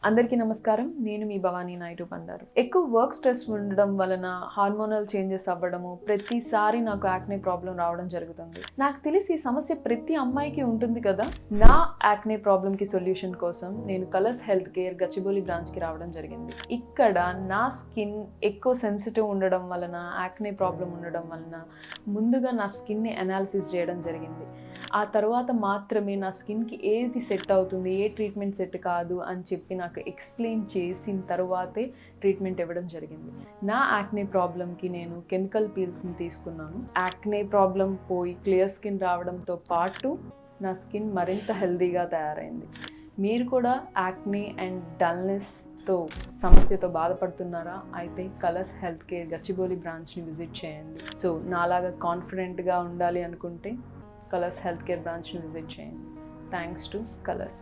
అందరికీ నమస్కారం. నేను మీ భవానీ నాయుడు బండారు. ఎక్కువ వర్క్ స్ట్రెస్ ఉండడం వలన హార్మోనల్ చేంజెస్ అవ్వడము, ప్రతిసారి నాకు యాక్నే ప్రాబ్లం రావడం జరుగుతుంది. నాకు తెలిసి ఈ సమస్య ప్రతి అమ్మాయికి ఉంటుంది కదా. నా యాక్నే ప్రాబ్లంకి సొల్యూషన్ కోసం నేను కలర్స్ హెల్త్ కేర్ గచ్చిబౌలి బ్రాంచ్కి రావడం జరిగింది. ఇక్కడ నా స్కిన్ ఎక్కువ సెన్సిటివ్ ఉండడం వలన, యాక్నే ప్రాబ్లం ఉండడం వలన ముందుగా నా స్కిన్ని అనాలిసిస్ చేయడం జరిగింది. ఆ తర్వాత మాత్రమే నా స్కిన్కి ఏది సెట్ అవుతుంది, ఏ ట్రీట్మెంట్ సెట్ కాదు అని చెప్పి నాకు ఎక్స్ప్లెయిన్ చేసిన తర్వాతే ట్రీట్మెంట్ ఇవ్వడం జరిగింది. నా యాక్నే ప్రాబ్లంకి నేను కెమికల్ పీల్స్ని తీసుకున్నాను. యాక్నే ప్రాబ్లం పోయి క్లియర్ స్కిన్ రావడంతో పాటు నా స్కిన్ మరింత హెల్తీగా తయారైంది. మీరు కూడా యాక్నే అండ్ డల్నెస్తో సమస్యతో బాధపడుతున్నారా? అయితే కలర్స్ హెల్త్ కేర్ గచ్చిబౌలి బ్రాంచ్ని విజిట్ చేయండి. సో నాలాగా కాన్ఫిడెంట్గా ఉండాలి అనుకుంటే కలర్స్ హెల్త్ కేర్ బ్రాంచ్ని విజిట్ చేయండి. Thanks to colours.